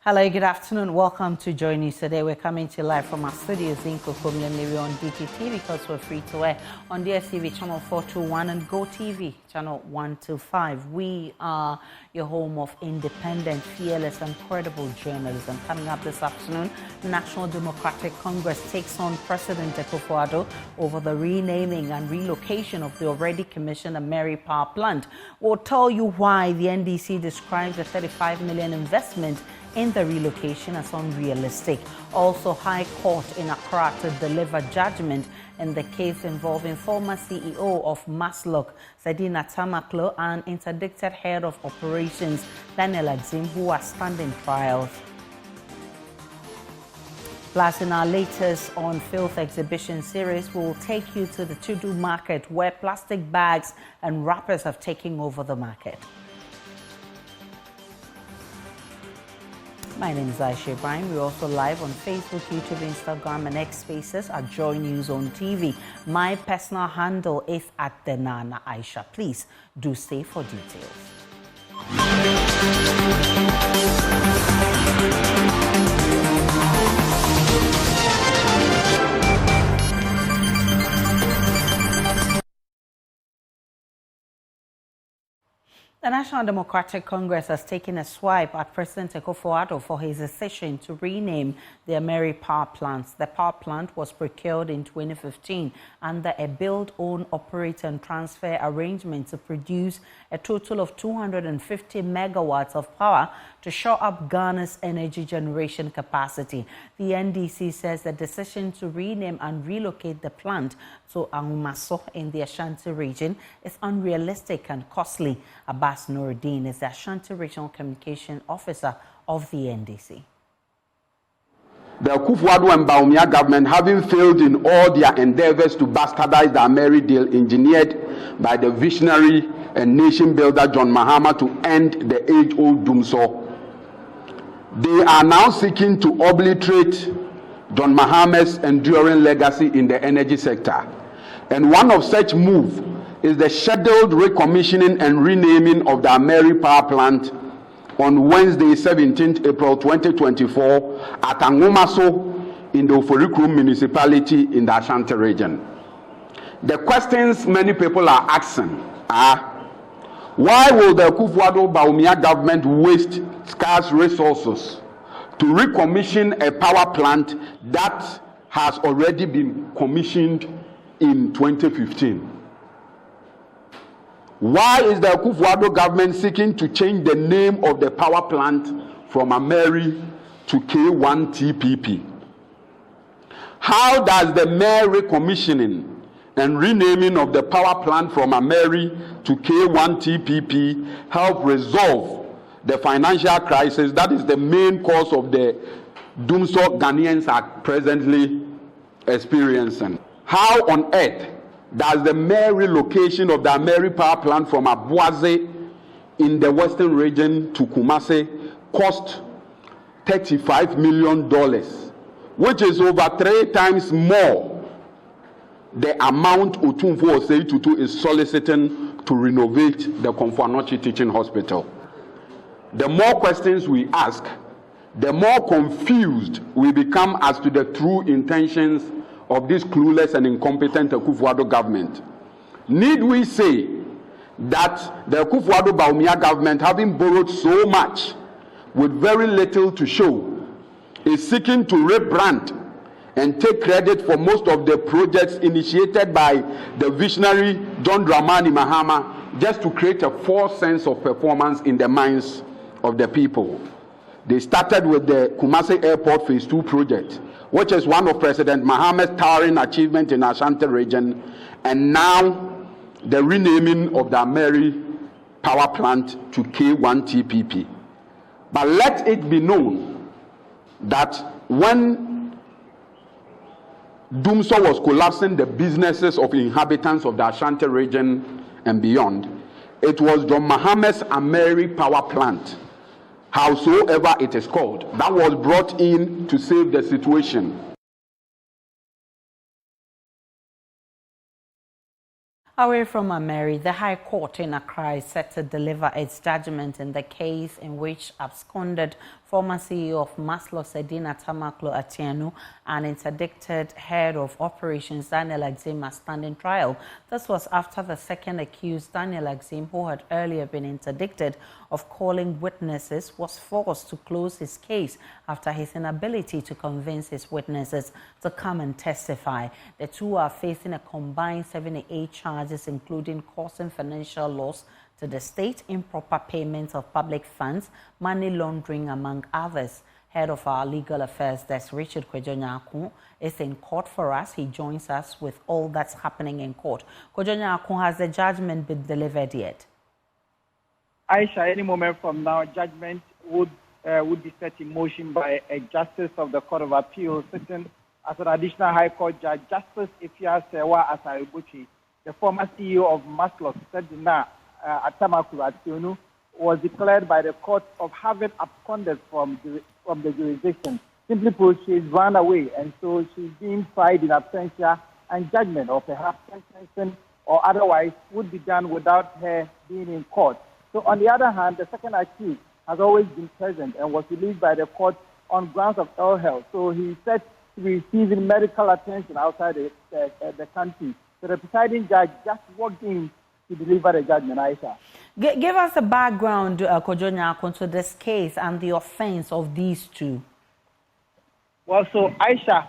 Hello, good afternoon. Welcome to JoyNews Today. We're coming to you live from our studios in Kumu on DTT because we're free to air on DSTV channel 421 and GoTV channel 125. We are your home of independent, fearless and credible journalism. Coming up this afternoon, National Democratic Congress takes on President Nana Addo over the renaming and relocation of the already commissioned Ameri power plant. We'll tell you why the NDC describes a 35 million investment in the relocation as unrealistic. Also, High Court in Accra to deliver judgment in the case involving former CEO of Maslok, Sedina Tamaklo, and interdicted head of operations, Daniel Adzim, who are standing trials. Plus, in our latest On Filth exhibition series, we'll take you to the to-do market where plastic bags and wrappers have taken over the market. My name is Aisha Ibrahim. We're also live on Facebook, YouTube, Instagram, and X Spaces at JoyNews on TV. My personal handle is @Nana Aisha. Please do stay for details. The National Democratic Congress has taken a swipe at President Nana Addo for his decision to rename the Ameri power plants. The power plant was procured in 2015 under a build, own, operate and transfer arrangement to produce a total of 250 megawatts of power to shore up Ghana's energy generation capacity. The NDC says the decision to rename and relocate the plant to Aima in the Ashanti Region is unrealistic and costly. Abbas Nuruddin is the Ashanti Regional Communication Officer of the NDC. The Kumu and Bawumia government, having failed in all their endeavors to bastardize the Ameri deal engineered by the visionary and nation builder John Mahama to end the age-old doomsaw, they are now seeking to obliterate John Mahama's enduring legacy in the energy sector. And one of such moves is the scheduled recommissioning and renaming of the Ameri power plant on Wednesday, 17th April 2024 at Angomaso in the Oforikrum municipality in the Ashanti region. The questions many people are asking are, why will the Kumu-Bawumia government waste scarce resources to recommission a power plant that has already been commissioned in 2015? Why is the Kumu government seeking to change the name of the power plant from Ameri to K1TPP? How does the mere recommissioning and renaming of the power plant from Ameri to K1TPP help resolve the financial crisis that is the main cause of the doomsaw Ghanaians are presently experiencing? How on earth does the mere relocation of the Ameri power plant from Abuaze in the western region to Kumasi cost $35 million, which is over 3 times more the amount Otumfuo Osei Tutu is soliciting to renovate the Komfo-Anokye Teaching Hospital? The more questions we ask, the more confused we become as to the true intentions of this clueless and incompetent Kumu government. Need we say that the Kumu-Bawumia government, having borrowed so much with very little to show, is seeking to rebrand and take credit for most of the projects initiated by the visionary John Dramani Mahama just to create a false sense of performance in the minds of the people? They started with the Kumasi Airport Phase 2 project, which is one of President Mahama's towering achievements in Ashanti region, and now the renaming of the Ameri power plant to K1TPP. But let it be known that when doomsaw was collapsing the businesses of inhabitants of the Ashanti region and beyond, it was John Mahama's Ameri power plant, howsoever it is called, that was brought in to save the situation. Away from Ameri, the High Court in Accra is set to deliver its judgment in the case in which absconded Former CEO of Maslow, Sedina Tamaklo Atienu, and interdicted head of operations Daniel Exim are standing trial. This was after the second accused, Daniel Exim, who had earlier been interdicted of calling witnesses, was forced to close his case after his inability to convince his witnesses to come and testify. The two are facing a combined 78 charges, including causing financial loss to the state, improper payment of public funds, money laundering, among others. Head of our legal affairs desk, Richard Kwejo-Nyakun, is in court for us. He joins us with all that's happening in court. Kwejo-Nyakun, has the judgment been delivered yet? Aisha, any moment from now, judgment would be set in motion by a justice of the Court of Appeal sitting as an additional High Court judge, Justice Ifya Sewa Asaribuchi. The former CEO of Maslow, Sedina Tamaklo, was declared by the court of having absconded from the jurisdiction. Simply put, she's run away, and so she's being tried in absentia, and judgment or perhaps sentencing or otherwise would be done without her being in court. So on the other hand, the second accused has always been present and was released by the court on grounds of ill health. So he's said to be receiving medical attention outside the country. So the presiding judge just walked in to deliver the judgment, Aisha. Give us a background, Kwejo-Nyakun, to this case and the offense of these two. Well, so Aisha,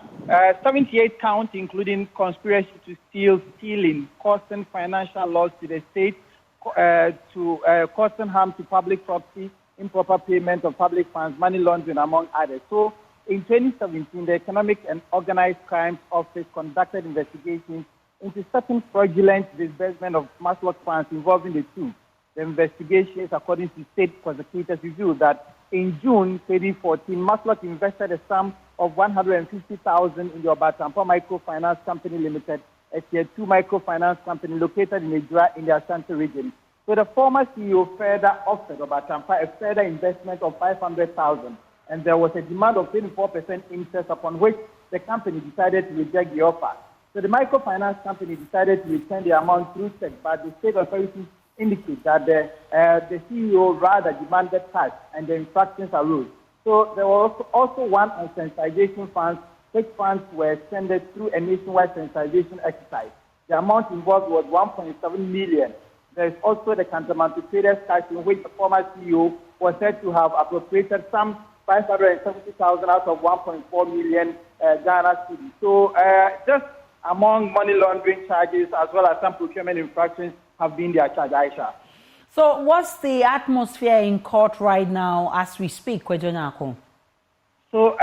78 counts, including conspiracy to stealing, causing financial loss to the state, causing harm to public property, improper payment of public funds, money laundering, among others. So in 2017, the Economic and Organized Crimes Office conducted investigations into certain fraudulent disbursement of Maslow funds involving the two. The investigations, according to state prosecutors, revealed that in June 2014, Maslow invested a sum of $150,000 in the Obatampa Microfinance Company Limited, a Tier 2 microfinance company located in the Ashanti Region. So the former CEO further offered Obatampa a further investment of $500,000, and there was a demand of 24% interest, upon which the company decided to reject the offer. So the microfinance company decided to return the amount through check, but the state authorities indicate that the CEO rather demanded cash, and the infractions arose. So there was also one on sensitization funds, which funds were extended through a nationwide sensitization exercise. The amount involved was $1.7 million. There is also the Kantamanto Traders cash, in which the former CEO was said to have appropriated some $570,000 out of 1.4 million Ghana cedis. So just among money laundering charges as well as some procurement infractions have been their charge, Aisha. So what's the atmosphere in court right now as we speak, Kwejo-Nyakun? So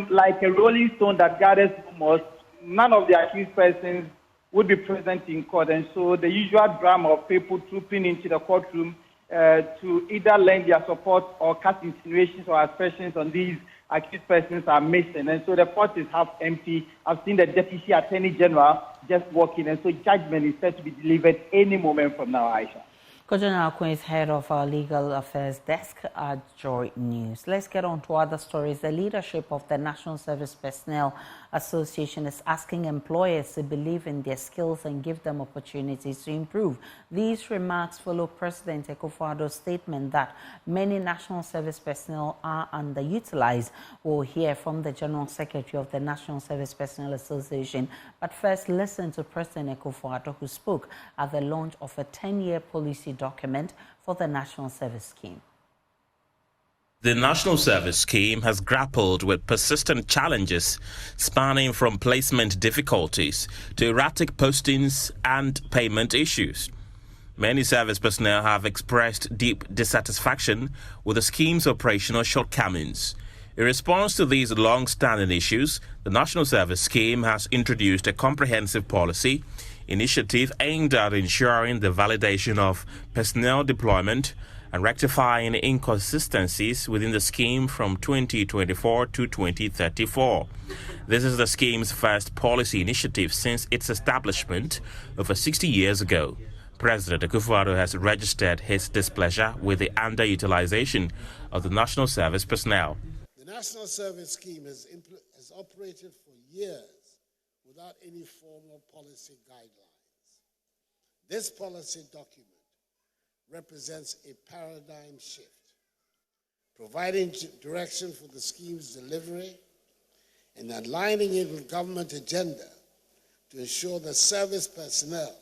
like a rolling stone that gathers rumors, none of the accused persons would be present in court. And so the usual drama of people trooping into the courtroom to either lend their support or cast insinuations or aspersions on these accused persons are missing. And so the court is half empty. I've seen the Deputy Attorney General just walking, and so judgment is set to be delivered any moment from now, Aisha. Kwejo-Nyakun is head of our legal affairs desk at JoyNews. Let's get on to other stories. The leadership of the National Service Personnel Association is asking employers to believe in their skills and give them opportunities to improve. These remarks follow President Akufo-Addo's statement that many National Service personnel are underutilized. We'll hear from the General Secretary of the National Service Personnel Association. But first, listen to President Akufo-Addo, who spoke at the launch of a 10-year policy document for the National Service Scheme. The National Service Scheme has grappled with persistent challenges spanning from placement difficulties to erratic postings and payment issues. Many service personnel have expressed deep dissatisfaction with the scheme's operational shortcomings. In response to these long-standing issues, the National Service Scheme has introduced a comprehensive policy initiative aimed at ensuring the validation of personnel deployment and rectifying inconsistencies within the scheme from 2024 to 2034. This is the scheme's first policy initiative since its establishment over 60 years ago. President Akufo-Addo has registered his displeasure with the underutilization of the National Service personnel. The National Service Scheme has operated for years without any formal policy guidelines. This policy document represents a paradigm shift providing direction for the scheme's delivery, and aligning it with government agenda to ensure that service personnel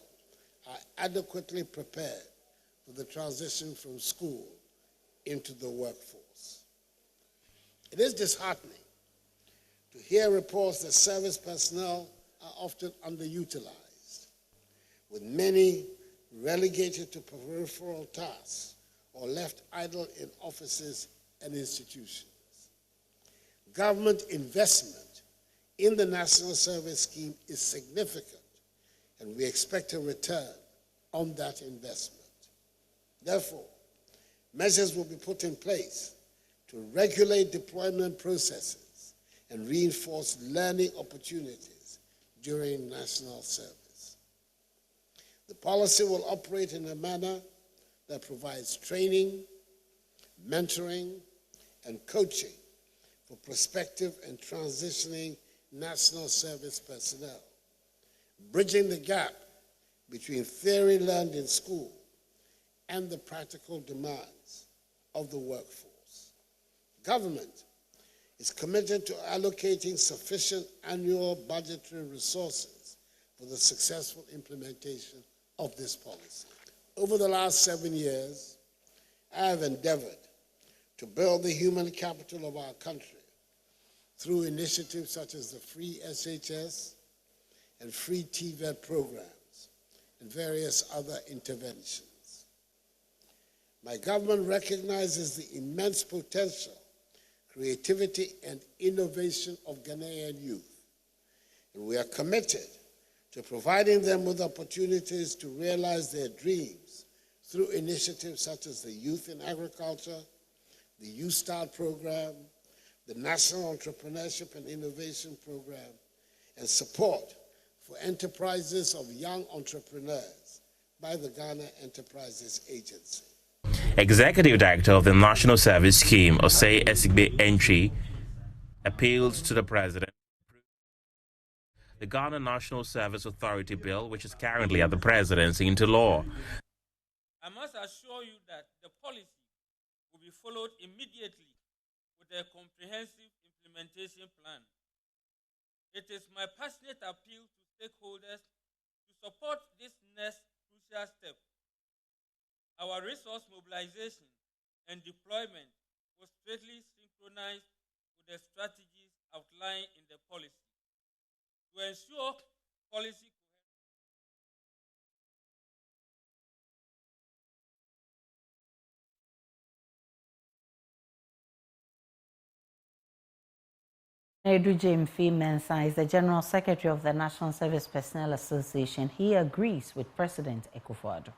are adequately prepared for the transition from school into the workforce. It is disheartening to hear reports that service personnel are often underutilized, with many relegated to peripheral tasks or left idle in offices and institutions. Government investment in the National Service Scheme is significant, and we expect a return on that investment. Therefore, measures will be put in place to regulate deployment processes and reinforce learning opportunities during national service. The policy will operate in a manner that provides training, mentoring, and coaching for prospective and transitioning national service personnel, bridging the gap between theory learned in school and the practical demands of the workforce. Government is committed to allocating sufficient annual budgetary resources for the successful implementation of this policy. Over the last 7 years, I have endeavored to build the human capital of our country through initiatives such as the free SHS and free TVET programs and various other interventions. My government recognizes the immense potential, creativity, and innovation of Ghanaian youth, and we are committed to providing them with opportunities to realize their dreams through initiatives such as the Youth in Agriculture, the Youth Start Program, the National Entrepreneurship and Innovation Program, and support for enterprises of young entrepreneurs by the Ghana Enterprises Agency. Executive Director of the National Service Scheme, Osei Esigbe Entry, appealed to the President. The Ghana National Service Authority Bill, which is currently at the Presidency, into law. I must assure you that the policy will be followed immediately with a comprehensive implementation plan. It is my passionate appeal to stakeholders to support this next crucial step. Our resource mobilization and deployment was strictly synchronized with the strategies outlined in the policy to ensure policy Edu Jemfi Mensah is the General Secretary of the National Service Personnel Association. He agrees with President Akufo-Addo.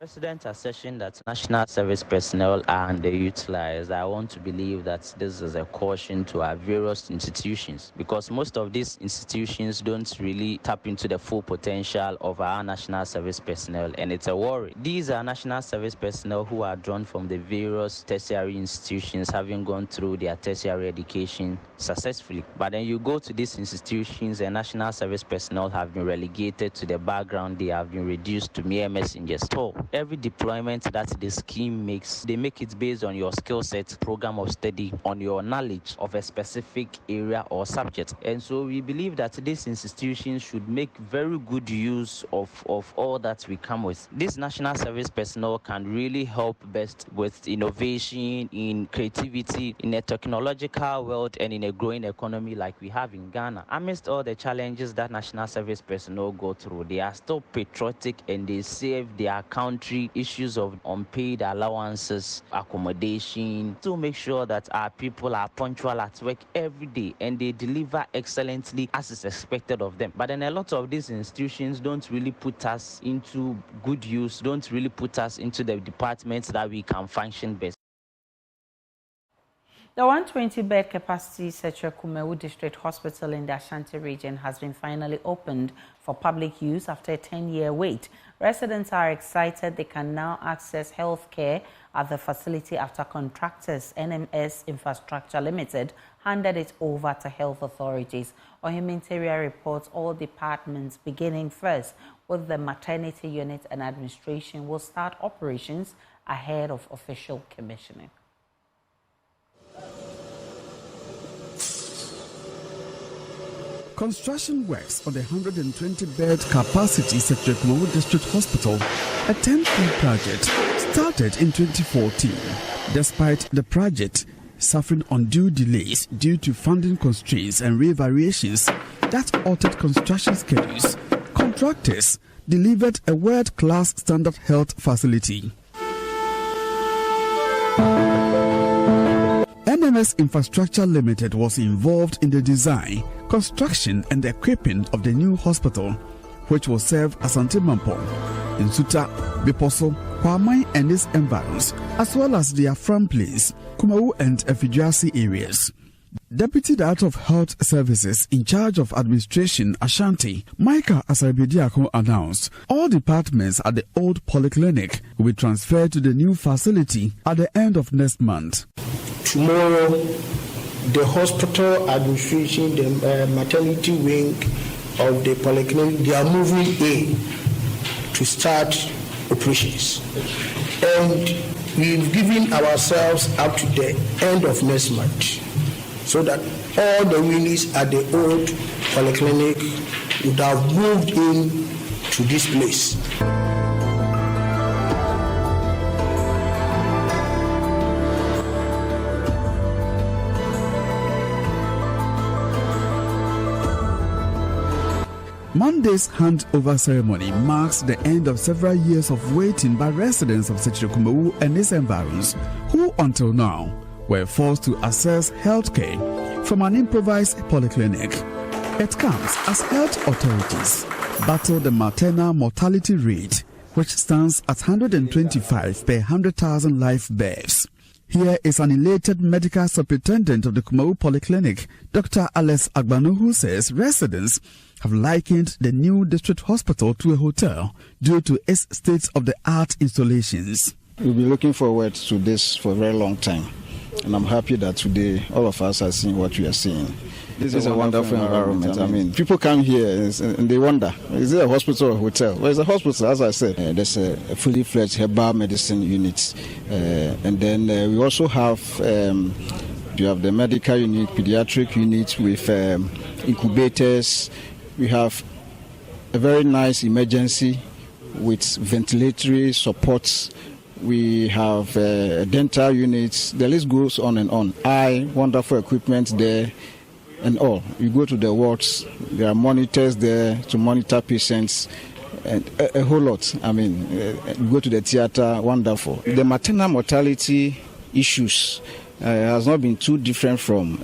President's assertion that national service personnel are underutilized, I want to believe that this is a caution to our various institutions, because most of these institutions don't really tap into the full potential of our national service personnel, and it's a worry. These are national service personnel who are drawn from the various tertiary institutions, having gone through their tertiary education successfully. But then you go to these institutions and national service personnel have been relegated to the background, they have been reduced to mere messengers. So every deployment that the scheme makes, they make it based on your skill set, program of study, on your knowledge of a specific area or subject. And so we believe that these institutions should make very good use of all that we come with. This national service personnel can really help best with innovation, in creativity, in a technological world, and in a growing economy like we have in Ghana. Amidst all the challenges that national service personnel go through, they are still patriotic and they save their country. Issues of unpaid allowances, accommodation, to make sure that our people are punctual at work every day and they deliver excellently as is expected of them. But then a lot of these institutions don't really put us into good use, don't really put us into the departments that we can function best. The 120-bed capacity Kumu District Hospital in the Ashanti Region has been finally opened for public use after a 10-year wait. Residents are excited they can now access health care at the facility after contractors NSS Infrastructure Limited handed it over to health authorities. Ohiminteria reports all departments, beginning first with the maternity unit and administration, will start operations ahead of official commissioning. Construction works on the 120-bed capacity Kumu District Hospital, a 10-year project, started in 2014. Despite the project suffering undue delays due to funding constraints and rate variations that altered construction schedules, contractors delivered a world-class standard health facility. NSS Infrastructure Limited was involved in the design, construction and equipping of the new hospital, which will serve Ashanti Mampong, Nsuta, Biposo, Kwamai and its environs, as well as the Afram Place, Kumu and Efiduasi areas. Deputy Director of Health Services in charge of administration, Ashanti, Micah Asaribidiako, announced all departments at the old polyclinic will be transferred to the new facility at the end of next month. Tomorrow, the hospital administration, the maternity wing of the polyclinic, they are moving in to start operations. And we've given ourselves up to the end of next month, so that all the units at the old polyclinic would have moved in to this place. Monday's handover ceremony marks the end of several years of waiting by residents of Kumu and its environs, who until now were forced to access healthcare from an improvised polyclinic. It comes as health authorities battle the maternal mortality rate, which stands at 125 per 100,000 live births. Here is an elated medical superintendent of the Kumu Polyclinic, Dr. Alex Agbanu, who says residents have likened the new district hospital to a hotel due to its state-of-the-art installations. We've been looking forward to this for a very long time, and I'm happy that today all of us are seeing what we are seeing. This is a wonderful environment. I mean, people come here and they wonder, is it a hospital or a hotel? Well, it's a hospital, as I said. There's a fully fledged herbal medicine unit. And then we also have, you have the medical unit, pediatric unit with incubators. We have a very nice emergency with ventilatory supports. We have dental units. The list goes on and on. Wonderful equipment there. And all. You go to the wards, there are monitors there to monitor patients, and a whole lot. I mean, you go to the theater, wonderful. The maternal mortality issues has not been too different from,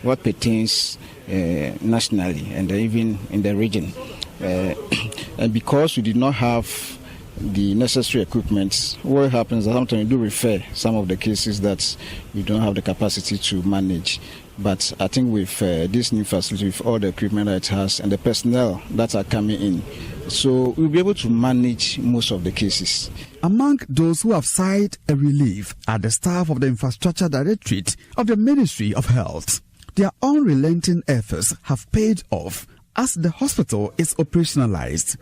what pertains nationally and even in the region. And because we did not have the necessary equipment, what happens is sometimes we do refer some of the cases that we don't have the capacity to manage. But I think with this new facility, with all the equipment that it has and the personnel that are coming in, so we'll be able to manage most of the cases. Among those who have sighed a relief are the staff of the Infrastructure Directorate of the Ministry of Health. Their unrelenting efforts have paid off as the hospital is operationalized.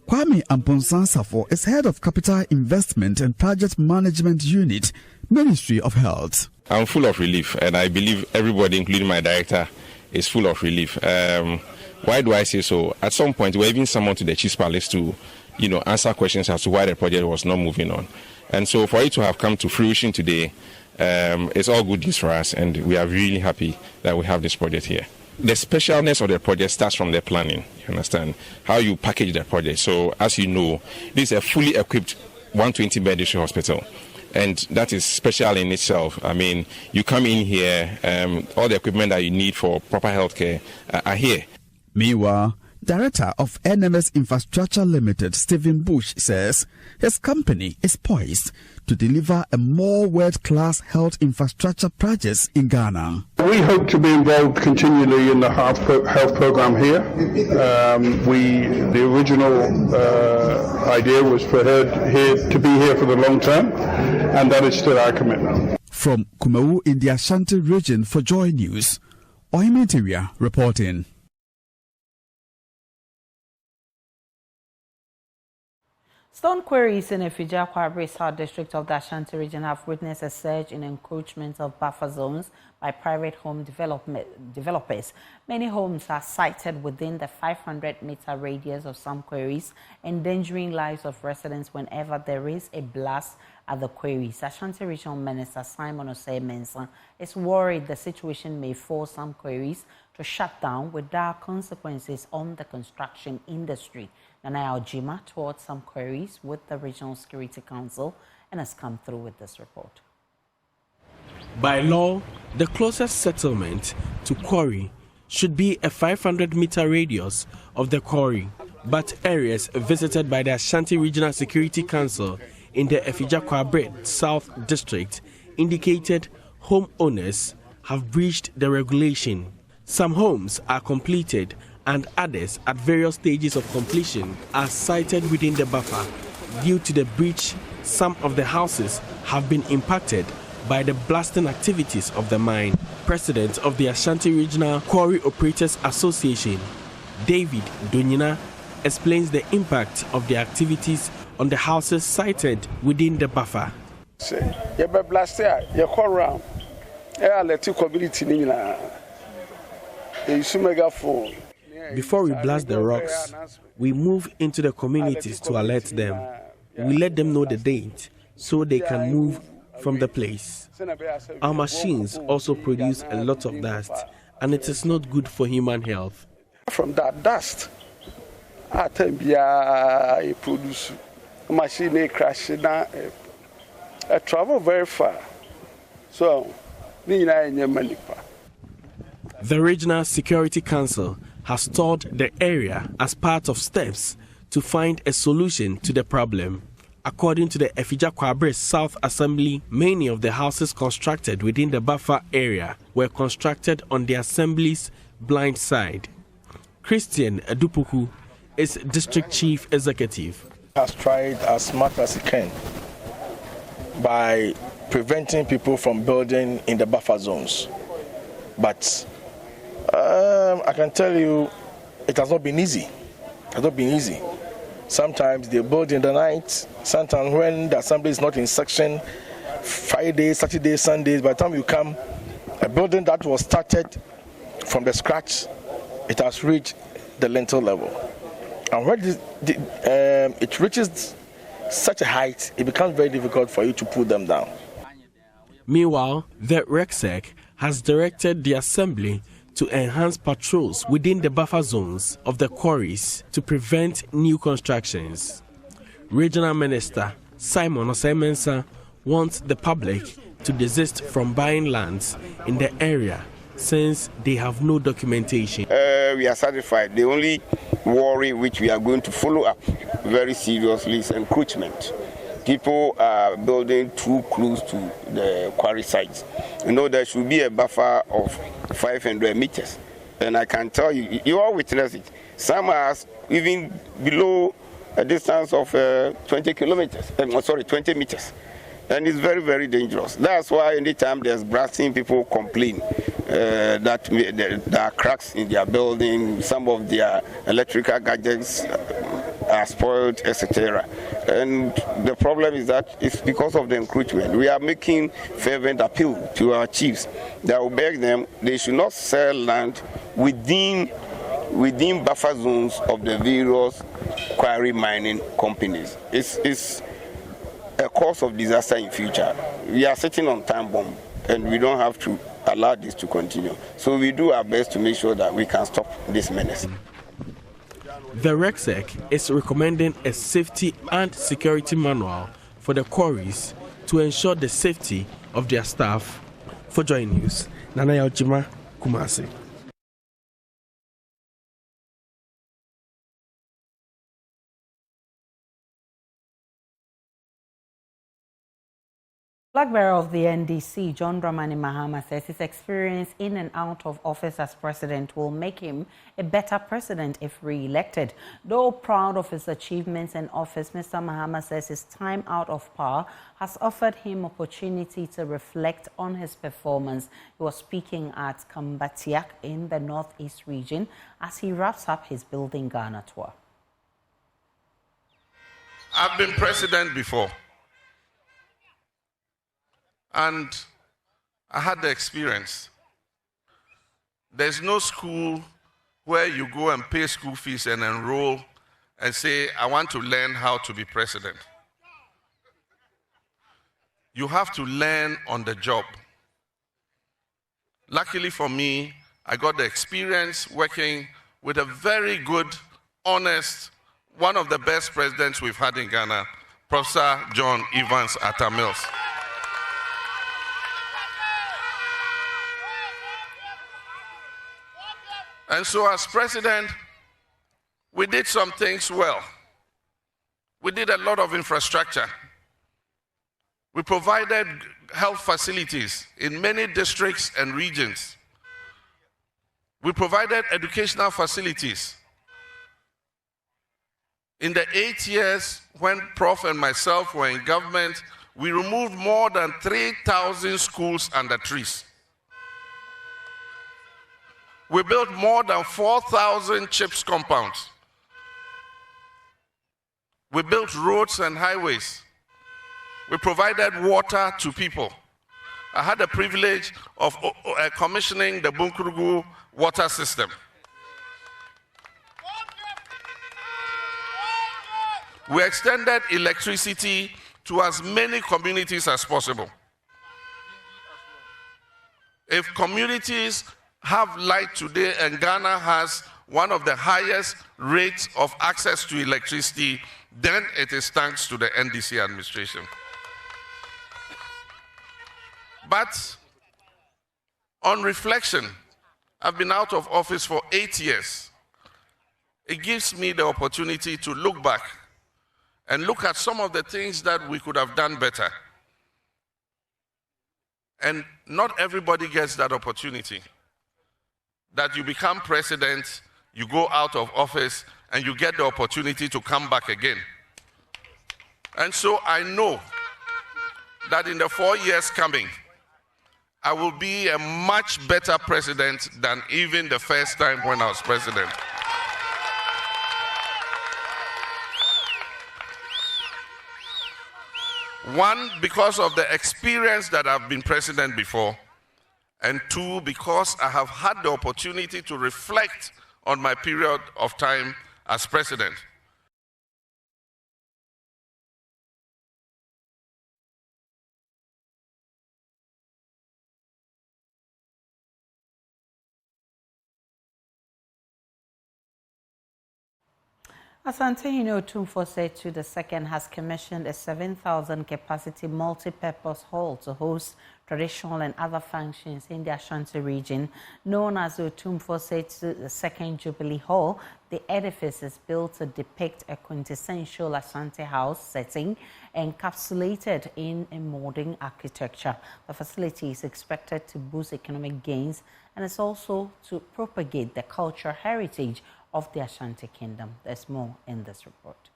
Kwame Amponsan-Safo is head of Capital Investment and Project Management Unit, Ministry of Health. I'm full of relief, and I believe everybody, including my director, is full of relief. Why do I say so? At some point, we're even summoned to the Chief's Palace to, answer questions as to why the project was not moving on. And so for it to have come to fruition today, it's all good news for us, and we are really happy that we have this project here. The specialness of the project starts from the planning, you understand, how you package the project. So as you know, this is a fully equipped 120-bed district hospital. And that is special in itself. I mean, you come in here, all the equipment that you need for proper healthcare are here. Meanwhile, Director of NSS Infrastructure Limited, Stephen Bush, says his company is poised to deliver a more world-class health infrastructure projects in Ghana. We hope to be involved continually in the health program here. The original idea was for her to be here for the long term, and that is still our commitment. From Kumu in the Ashanti Region for Joy News, Aima reporting. Stone quarries in Ifija-Kwabre South District of the Ashanti Region have witnessed a surge in encroachment of buffer zones by private home developers. Many homes are sited within the 500-meter radius of some quarries, endangering lives of residents whenever there is a blast at the quarries. Ashanti Regional Minister Simon Osei-Mensah is worried the situation may force some quarries to shut down with dire consequences on the construction industry. Nana Addo toured some quarries with the Regional Security Council and has come through with this report. By law, the closest settlement to quarry should be a 500-meter radius of the quarry, but areas visited by the Ashanti Regional Security Council in the Ifija-Kwabre South District indicated homeowners have breached the regulation. Some homes are completed and others at various stages of completion are sited within the buffer. Due to the breach, some of the houses have been impacted by the blasting activities of the mine. President of the Ashanti Regional Quarry Operators Association, David Donyina, explains the impact of the activities on the houses sited within the buffer. Before we blast the rocks, we move into the communities to alert them. We let them know the date so they can move from the place. Our machines also produce a lot of dust, and it is not good for human health. From that dust, I produce machine crash down. I travel very far, so the Regional Security Council has toured the area as part of steps to find a solution to the problem. According to the Ifija-Kwabre South Assembly, many of the houses constructed within the buffer area were constructed on the Assembly's blind side. Christian Adupuku is District Chief Executive. Has tried as much as he can by preventing people from building in the buffer zones. But I can tell you, it has not been easy. It has not been easy. Sometimes they build in the night. Sometimes when the assembly is not in section, Fridays, Saturdays, Sundays, by the time you come, a building that was started from the scratch, it has reached the lintel level. And when it reaches such a height, it becomes very difficult for you to pull them down. Meanwhile, the RECSEC has directed the assembly to enhance patrols within the buffer zones of the quarries to prevent new constructions. Regional Minister Simon Osei-Mensah wants the public to desist from buying lands in the area since they have no documentation. We are satisfied. The only worry which we are going to follow up very seriously is encroachment. People are building too close to the quarry sites. You know, there should be a buffer of 500 meters. And I can tell you, you all witness it. Some are even below a distance of 20 meters. And it's very, very dangerous. That's why anytime there's blasting, people complain that there are cracks in their building, some of their electrical gadgets are spoiled, etc. And the problem is that it's because of the encroachment. We are making fervent appeal to our chiefs that will beg them they should not sell land within buffer zones of the various quarry mining companies. It's a cause of disaster in future. We are sitting on time bomb, and we don't have to allow this to continue. So we do our best to make sure that we can stop this menace. The RECSEC is recommending a safety and security manual for the quarries to ensure the safety of their staff. For JoyNews, Nana Addo, Kumasi. Flag bearer of the NDC, John Dramani Mahama, says his experience in and out of office as president will make him a better president if re-elected. Though proud of his achievements in office, Mr. Mahama says his time out of power has offered him opportunity to reflect on his performance. He was speaking at Kambatiak in the Northeast region as he wraps up his Building Ghana tour. I've been president before, and I had the experience. There's no school where you go and pay school fees and enroll and say, I want to learn how to be president. You have to learn on the job. Luckily for me, I got the experience working with a very good, honest, one of the best presidents we've had in Ghana, Professor John Evans Atta Mills. And so as president, we did some things well. We did a lot of infrastructure. We provided health facilities in many districts and regions. We provided educational facilities. In the 8 years when Prof and myself were in government, we removed more than 3,000 schools under trees. We built more than 4,000 CHIPS compounds. We built roads and highways. We provided water to people. I had the privilege of commissioning the Bunkurugu water system. We extended electricity to as many communities as possible. If communities have light today, and Ghana has one of the highest rates of access to electricity, then it is thanks to the NDC administration. But on reflection, I've been out of office for 8 years. It gives me the opportunity to look back and look at some of the things that we could have done better. And not everybody gets that opportunity. That you become president, you go out of office, and you get the opportunity to come back again. And so I know that in the 4 years coming, I will be a much better president than even the first time when I was president. One, because of the experience that I've been president before, and two, because I have had the opportunity to reflect on my period of time as president. Asante Tumfo said to the second has commissioned a 7,000 capacity multi-purpose hall to host traditional and other functions in the Ashanti region. Known as Tumfo said to the second Jubilee Hall, the edifice is built to depict a quintessential Ashanti house setting encapsulated in a modern architecture. The facility is expected to boost economic gains and is also to propagate the cultural heritage of the Ashanti Kingdom. There's more in this report.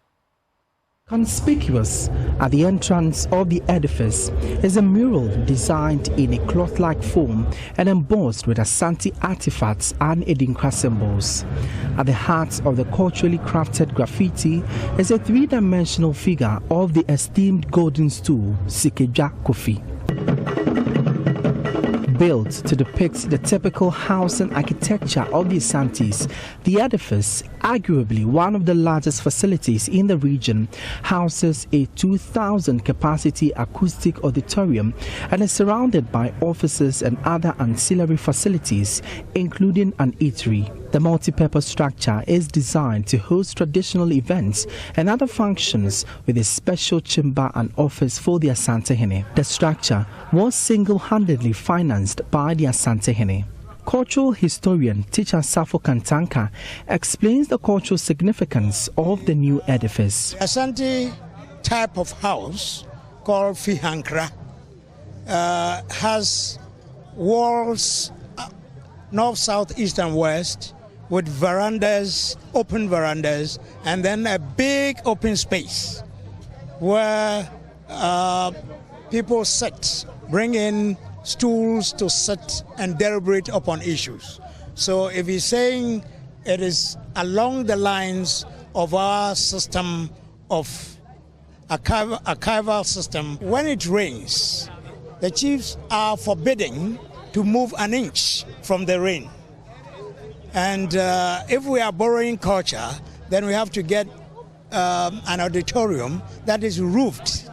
Conspicuous at the entrance of the edifice is a mural designed in a cloth-like form and embossed with Ashanti artifacts and Edinkra symbols. At the heart of the culturally crafted graffiti is a three-dimensional figure of the esteemed golden stool, Sikeja Kofi. Built to depict the typical house and architecture of the Asantis, the edifice, arguably one of the largest facilities in the region, houses a 2,000 capacity acoustic auditorium and is surrounded by offices and other ancillary facilities, including an eatery. The multi-purpose structure is designed to host traditional events and other functions with a special chamber and office for the Asante Hene. The structure was single-handedly financed by the Asante Hene. Cultural historian Teacher Safo Kantanka explains the cultural significance of the new edifice. Asante type of house called Fihankra has walls north, south, east and west with verandas, open verandas, and then a big open space where people sit, bring in stools to sit and deliberate upon issues. So if he's saying it is along the lines of our system of archival system. When it rains, the chiefs are forbidden to move an inch from the rain. And if we are borrowing culture, then we have to get an auditorium that is roofed.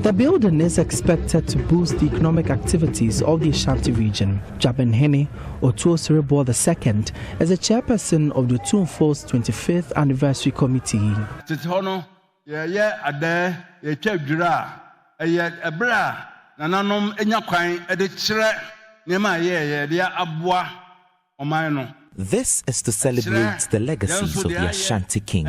The building is expected to boost the economic activities of the Ashanti region. Jabenhene Otuosirebo II is the chairperson of the Otumfo's 25th anniversary committee. This is to celebrate the legacies of the Ashanti king.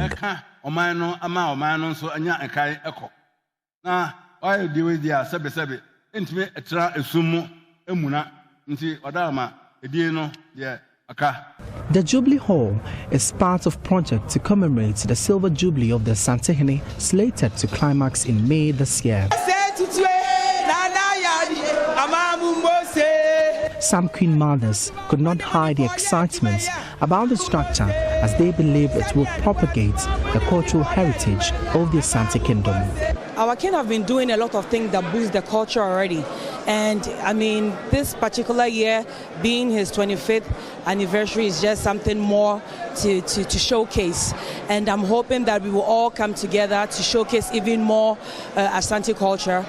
The Jubilee Hall is part of project to commemorate the Silver Jubilee of the Ashanti Region, slated to climax in May this year. Some Queen mothers could not hide the excitement about the structure, as they believe it will propagate the cultural heritage of the Ashanti Kingdom. Our king have been doing a lot of things that boost the culture already. And I mean, this particular year being his 25th anniversary is just something more to showcase. And I'm hoping that we will all come together to showcase even more Ashanti culture.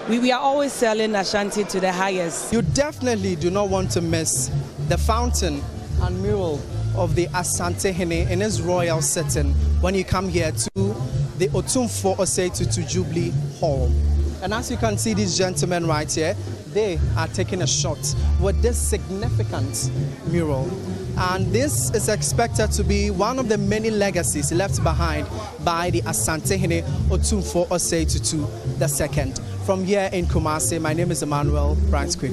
We are always selling Ashanti to the highest. You definitely do not want to miss the fountain and mural of the Asante Hene in its royal setting when you come here to the Otumfo Osei Tutu Jubilee Hall. And as you can see, these gentlemen right here, they are taking a shot with this significant mural. And this is expected to be one of the many legacies left behind by the Asante Hene Otumfo Osei Tutu II. From here in Kumasi, my name is Emmanuel Bright-Quick.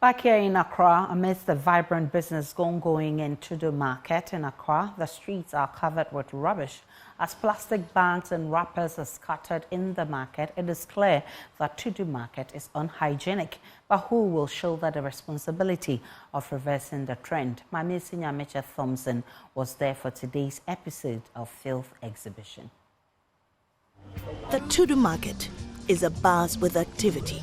Back here in Accra, amidst the vibrant business going into the market in Accra, the streets are covered with rubbish. As plastic bags and wrappers are scattered in the market, it is clear that Tudu Market is unhygienic. But who will shoulder the responsibility of reversing the trend? Mami Senior Mitchell Thompson was there for today's episode of Filth Exhibition. The Tudu Market is abuzz with activity.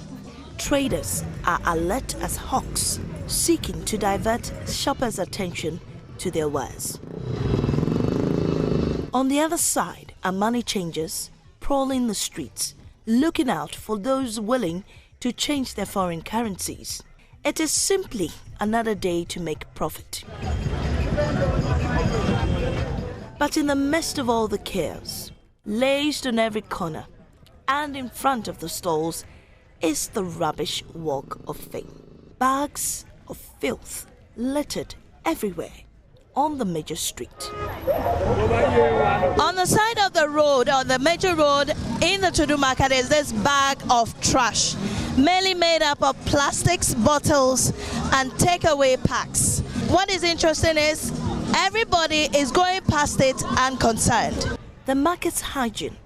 Traders are alert as hawks, seeking to divert shoppers' attention to their wares. On the other side are money changers prowling the streets, looking out for those willing to change their foreign currencies. It is simply another day to make profit. But in the midst of all the chaos, laced on every corner and in front of the stalls, is the rubbish walk of fame. Bags of filth littered everywhere on the major street. On the side of the road, or the major road in the Tudu Market, is this bag of trash, mainly made up of plastics, bottles, and takeaway packs. What is interesting is everybody is going past it unconcerned. The market's hygiene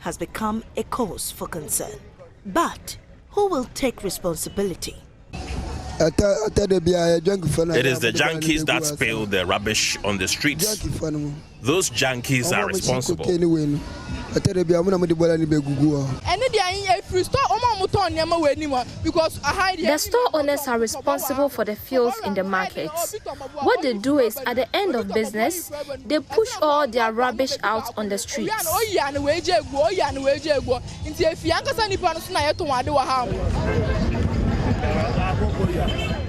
has become a cause for concern. But who will take responsibility? It is the junkies that spill the rubbish on the streets. Those junkies are responsible. The store owners are responsible for the filth in the market. What they do is, at the end of business, they push all their rubbish out on the streets.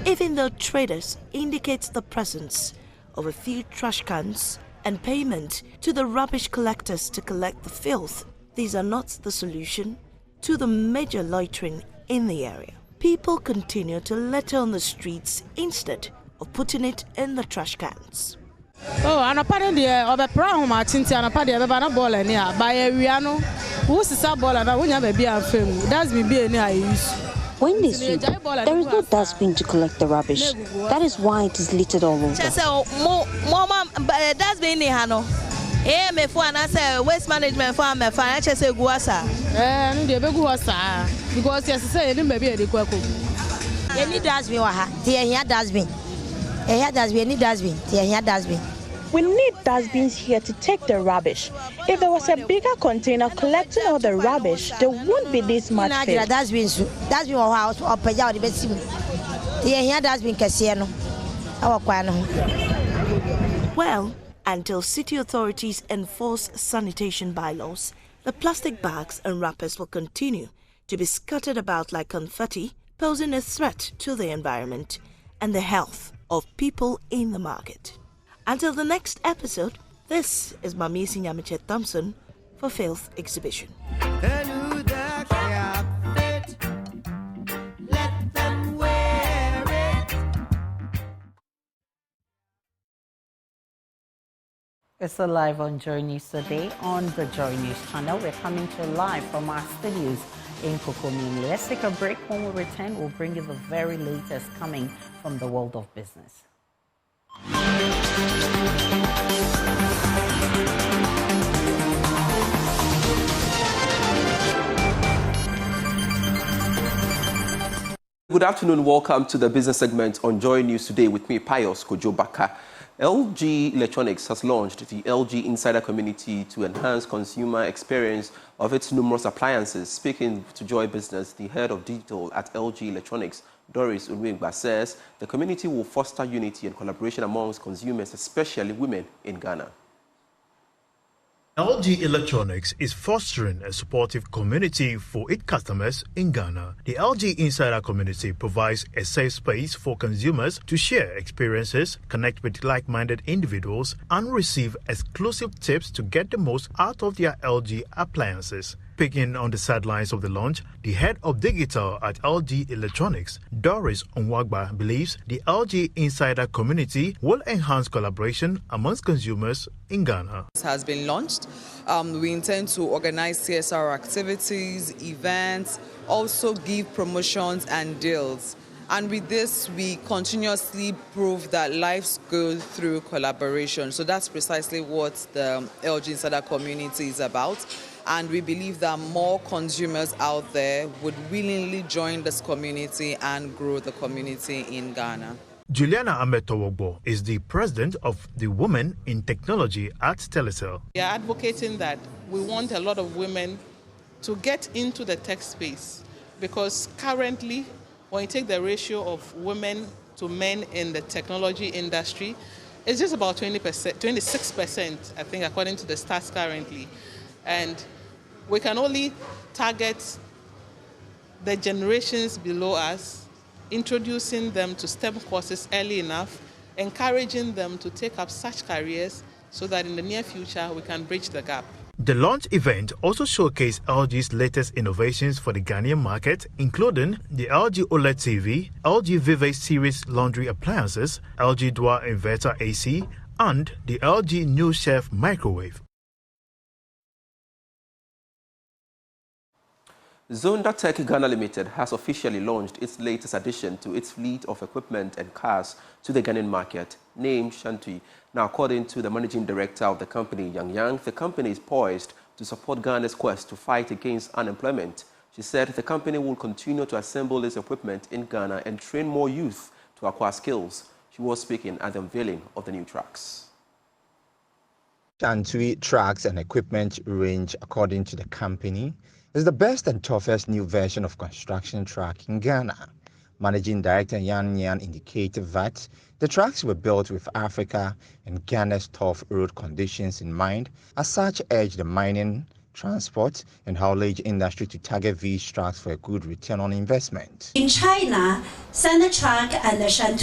Even though traders indicate the presence of a few trash cans and payment to the rubbish collectors to collect the filth, these are not the solution to the major loitering in the area. People continue to litter on the streets instead of putting it in the trash cans. Oh, and apparently, over Brown Martin, and apparently, ball and by a Riano, who's the sub ball and I won't have a beer film. That's me being I use. When they sweep, there is no dustbin to collect the rubbish. That is why it is littered all over. Dustbin waste management for me financial say guasa. Because yes, say you maybe a kwako. You need dustbin wa ha. Here dustbin. Here dustbin, need dustbin. Here dustbin. We need dustbins here to take the rubbish. If there was a bigger container collecting all the rubbish, there won't be this much fish. Well, until city authorities enforce sanitation bylaws, the plastic bags and wrappers will continue to be scattered about like confetti, posing a threat to the environment and the health of people in the market. Until the next episode, this is Mamisi Nyamiche Thompson for Filth Exhibition. It's live on JoyNews Today on the JoyNews channel. We're coming to you live from our studios in Kumu. Let's take a break. When we return, we'll bring you the very latest coming from the world of business. Good afternoon. Welcome to the business segment on JoyNews Today with me, Pius Kojobaka. LG Electronics has launched the LG Insider Community to enhance consumer experience of its numerous appliances. Speaking to Joy Business, the head of digital at LG Electronics, Doris Unwingba, says the community will foster unity and collaboration amongst consumers, especially women in Ghana. LG Electronics is fostering a supportive community for its customers in Ghana. The LG Insider Community provides a safe space for consumers to share experiences, connect with like-minded individuals, and receive exclusive tips to get the most out of their LG appliances. Speaking on the sidelines of the launch, the head of digital at LG Electronics, Doris Onwagba, believes the LG Insider Community will enhance collaboration amongst consumers in Ghana. It has been launched. We intend to organize CSR activities, events, also give promotions and deals. And with this, we continuously prove that life's good through collaboration. So that's precisely what the LG Insider Community is about. And we believe that more consumers out there would willingly join this community and grow the community in Ghana. Juliana Ametowogbo is the president of the Women in Technology at Telecel. We are advocating that we want a lot of women to get into the tech space, because currently, when you take the ratio of women to men in the technology industry, it's just about 20%, 26%, I think, according to the stats currently. And we can only target the generations below us, introducing them to STEM courses early enough, encouraging them to take up such careers so that in the near future we can bridge the gap. The launch event also showcased LG's latest innovations for the Ghanaian market, including the LG OLED TV, LG Vive series laundry appliances, LG Dual Inverter AC, and the LG New Chef microwave. Zonda Tech Ghana Limited has officially launched its latest addition to its fleet of equipment and cars to the Ghanaian market, named Shant. Now, according to the managing director of the company, Yang, the company is poised to support Ghana's quest to fight against unemployment. She said the company will continue to assemble its equipment in Ghana and train more youth to acquire skills. She was speaking at the unveiling of the new trucks. Shant trucks and equipment range, according to the company, is the best and toughest new version of construction truck in Ghana. Managing Director Yan indicated that the trucks were built with Africa and Ghana's tough road conditions in mind, as such urged the mining, transport and haulage industry to target these trucks for a good return on investment. In China, Sinotruk and the Shant,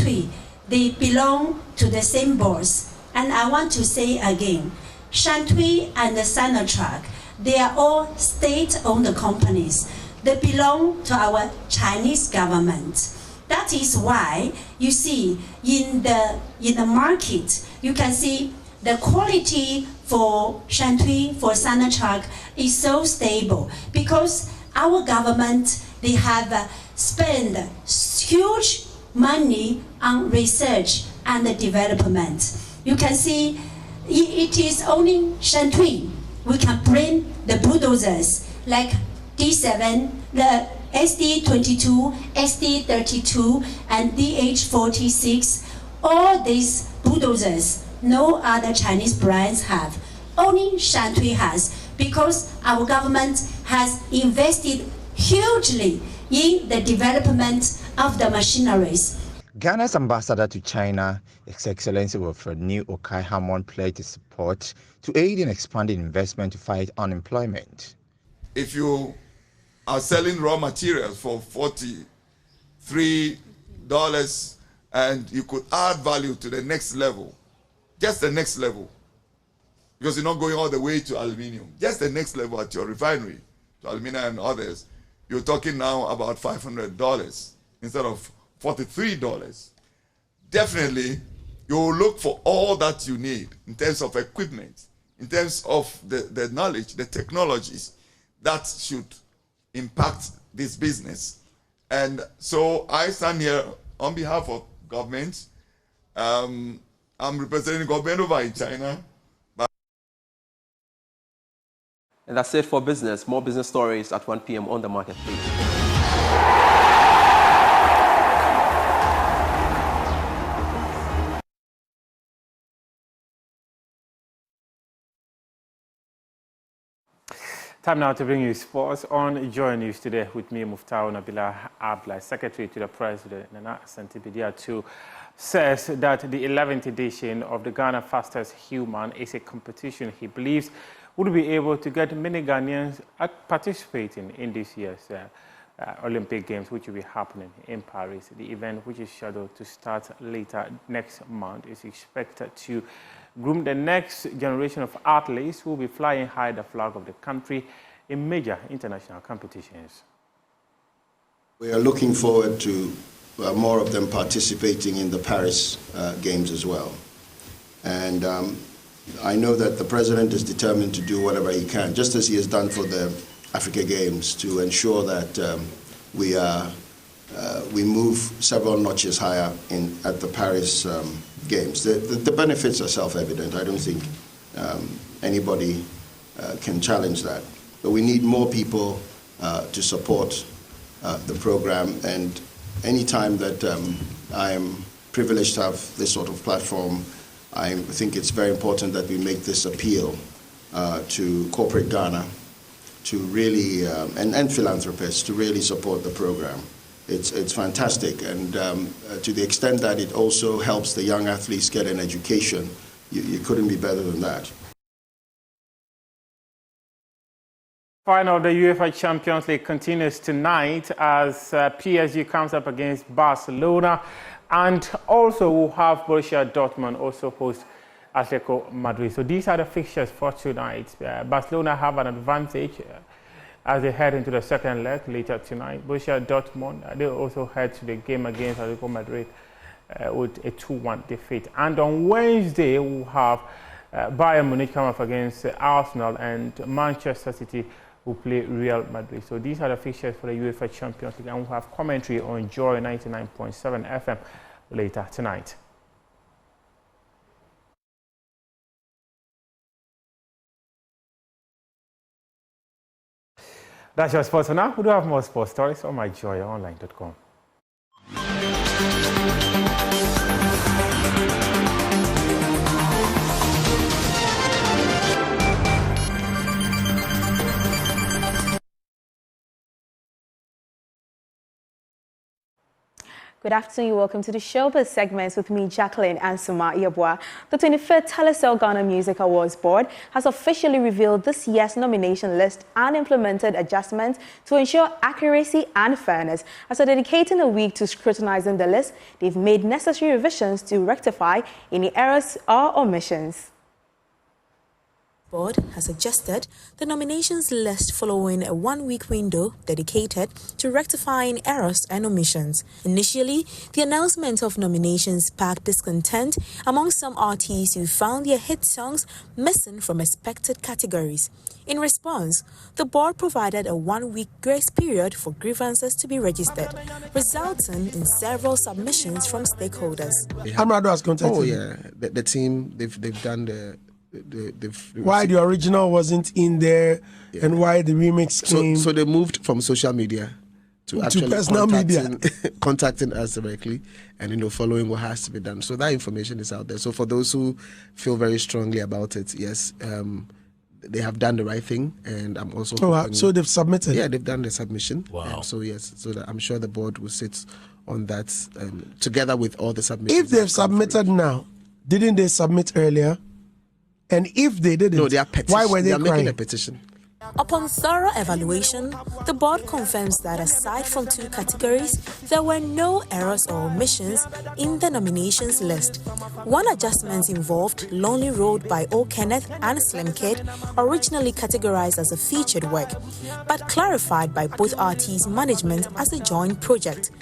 they belong to the same boss. And I want to say again, Shant and the Sinotruk, they are all state-owned companies. They belong to our Chinese government. That is why you see in the market, you can see the quality for Shant, for Sinotruk is so stable, because our government, they have spent huge money on research and development. You can see it is only Shant we can bring the bulldozers like D7, the SD22, SD32, and DH46. All these bulldozers no other Chinese brands have. Only Shantui has, because our government has invested hugely in the development of the machineries. Ghana's ambassador to China, His Excellency Wilfred New Okai Hammond, pledged his support to aid in expanding investment to fight unemployment. If you are selling raw materials for $43 and you could add value to the next level, just the next level, because you're not going all the way to aluminium, just the next level at your refinery, to alumina and others, you're talking now about $500 instead of $43. Definitely, you will look for all that you need in terms of equipment, in terms of the knowledge, the technologies that should impact this business. And so I stand here on behalf of government. I'm representing government over in China. And that's it for business. More business stories at 1 p.m. on the marketplace. Time now to bring you sports on JoyNews Today with me, Muftau Nabila Abla, Secretary to the President Nana Addo, says that the 11th edition of the Ghana Fastest Human is a competition he believes would be able to get many Ghanaians participating in this year's Olympic Games, which will be happening in Paris. The event, which is scheduled to start later next month, is expected to groom the next generation of athletes who will be flying high the flag of the country in major international competitions. We are looking forward to more of them participating in the Paris Games as well. And I know that the President is determined to do whatever he can, just as he has done for the Africa Games, to ensure that we move several notches higher at the Paris Games. The benefits are self-evident. I don't think anybody can challenge that. But we need more people to support the program. And any time that I am privileged to have this sort of platform, I think it's very important that we make this appeal to corporate Ghana to really, and philanthropists to really support the program. It's fantastic, and to the extent that it also helps the young athletes get an education, you couldn't be better than that. Final of the UEFA Champions League continues tonight as PSG comes up against Barcelona, and also we'll have Borussia Dortmund also host Atletico Madrid. So these are the fixtures for tonight. Barcelona have an advantage as they head into the second leg later tonight. Borussia Dortmund, they also head to the game against Atletico Madrid with a 2-1 defeat. And on Wednesday, we'll have Bayern Munich come up against Arsenal, and Manchester City will play Real Madrid. So these are the fixtures for the UEFA Champions League, and we'll have commentary on Joy 99.7 FM later tonight. That's your sports for now. We do have more sports stories on myjoyonline.com. Good afternoon, welcome to the Showbiz segments with me, Jacqueline Ansuma Yabwa. The 25th Telecel Ghana Music Awards Board has officially revealed this year's nomination list and implemented adjustments to ensure accuracy and fairness. After dedicating a week to scrutinizing the list, they've made necessary revisions to rectify any errors or omissions. Board has adjusted the nominations list following a one-week window dedicated to rectifying errors and omissions. Initially, the announcement of nominations sparked discontent among some artists who found their hit songs missing from expected categories. In response, the board provided a one-week grace period for grievances to be registered, resulting in several submissions from stakeholders. Amrado has contacted. Oh yeah, the team they've done the. Why the original wasn't in there, and why the remix came. So they moved from social media actually personal media, contacting us directly, and following what has to be done. So that information is out there. So for those who feel very strongly about it, yes, they have done the right thing, and I'm also. So they've submitted. Yeah, they've done the submission. Wow. So yes, so that I'm sure the board will sit on that together with all the submissions. If they've submitted now, didn't they submit earlier? And if they didn't, no, they are why were they making a petition? Upon thorough evaluation, the board confirms that aside from 2 categories, there were no errors or omissions in the nominations list. One adjustment involved Lonely Road by O. Kenneth and Slim Kid, originally categorized as a featured work, but clarified by both RT's management as a joint project.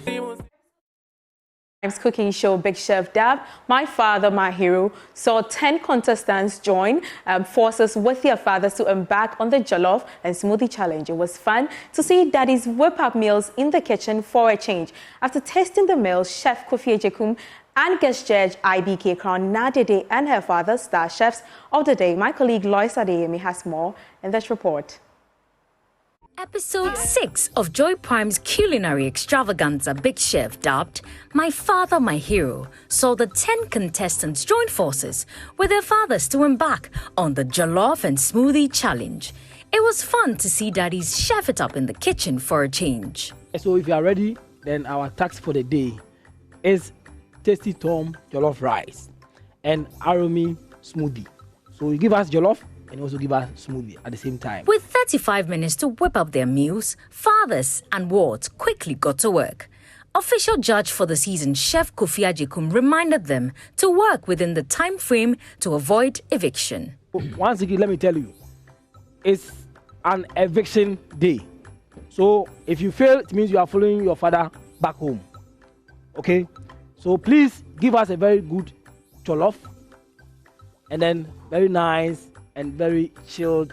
Cooking show Big Chef Dab, My Father, My Hero, saw 10 contestants join forces with their fathers to embark on the jollof and smoothie challenge. It was fun to see daddies whip up meals in the kitchen for a change. After tasting the meals, Chef Kofi Ejekum and guest judge IBK crowned Nadede and her father star chefs of the day. My colleague Lois Adeyemi has more in this report. Episode 6 of Joy Prime's culinary extravaganza Big Chef, dubbed My Father, My Hero, saw the 10 contestants join forces with their fathers to embark on the jollof and smoothie challenge. It was fun to see daddies chef it up in the kitchen for a change. So if you are ready, then our task for the day is Tasty Tom jollof rice and Aromi smoothie. So you give us jollof and also give us smoothie at the same time. With 35 minutes to whip up their meals, fathers and wards quickly got to work. Official judge for the season, Chef Kofi Ejekum, reminded them to work within the time frame to avoid eviction. Once again, let me tell you, it's an eviction day. So if you fail, it means you are following your father back home. Okay? So please give us a very good jollof and then very nice and very chilled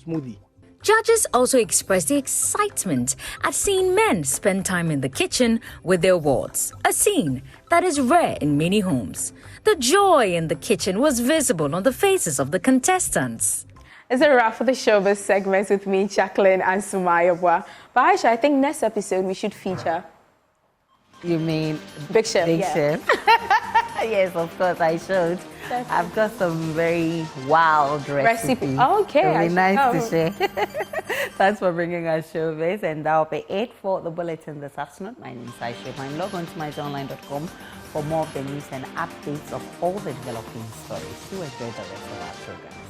smoothie. Judges also expressed the excitement at seeing men spend time in the kitchen with their wards, a scene that is rare in many homes. The joy in the kitchen was visible on the faces of the contestants. It's a wrap for the showbiz segments with me, Jacqueline and Sumaya Bua. But Aisha, I think next episode we should feature. You mean Big Chef? Big yeah. Chef. Yes, of course I should. I've got some very wild recipes. Okay, It'll be nice to share. Thanks for bringing us showbiz, and that'll be it for the bulletin this afternoon. My name is Aisha. Log on to myjoyonline.com for more of the news and updates of all the developing stories. Do enjoy the rest of our program.